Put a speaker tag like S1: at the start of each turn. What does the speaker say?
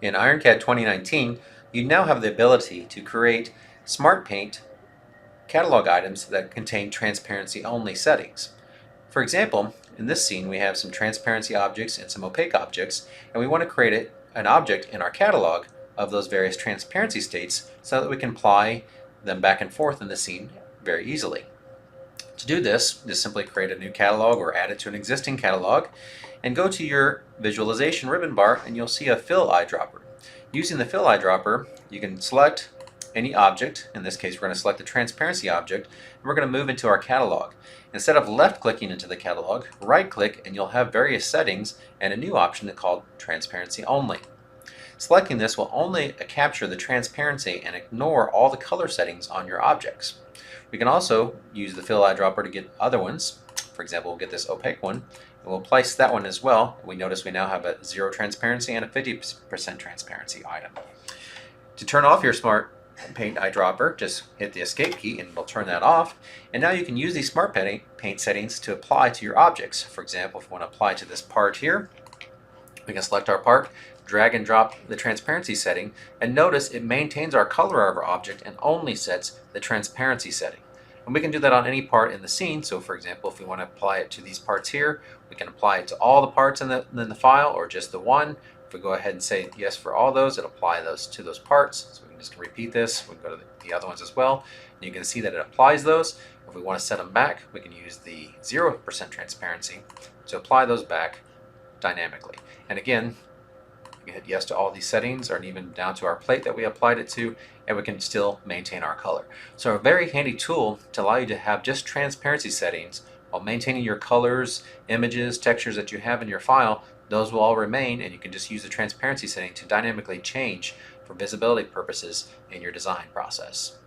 S1: In IronCAD 2019, you now have the ability to create Smart Paint catalog items that contain transparency-only settings. For example, in this scene we have some transparency objects and some opaque objects, and we want to create an object in our catalog of those various transparency states so that we can apply them back and forth in the scene very easily. To do this, just simply create a new catalog or add it to an existing catalog and go to your visualization ribbon bar and you'll see a fill eyedropper. Using the fill eyedropper, you can select any object. In this case, we're going to select the transparency object and we're going to move into our catalog. Instead of left clicking into the catalog, right click and you'll have various settings and a new option called transparency only. Selecting this will only capture the transparency and ignore all the color settings on your objects. We can also use the fill eyedropper to get other ones. For example, we'll get this opaque one and we'll place that one as well. We notice we now have a 0 transparency and a 50% transparency item. To turn off your Smart Paint eyedropper, just hit the escape key and we'll turn that off. And now you can use these Smart Paint settings to apply to your objects. For example, if we want to apply to this part here, we can select our part, drag and drop the transparency setting, and notice it maintains our color of our object and only sets the transparency setting. And we can do that on any part in the scene. So for example, if we want to apply it to these parts here, we can apply it to all the parts in the file or just the one. If we go ahead and say yes for all those, it'll apply those to those parts. So we can just repeat this. We can go to the other ones as well. And you can see that it applies those. If we want to set them back, we can use the 0% transparency to apply those back dynamically. And again, we can hit yes to all these settings, or even down to our plate that we applied it to, and we can still maintain our color. So a very handy tool to allow you to have just transparency settings while maintaining your colors, images, textures that you have in your file. Those will all remain, and you can just use the transparency setting to dynamically change for visibility purposes in your design process.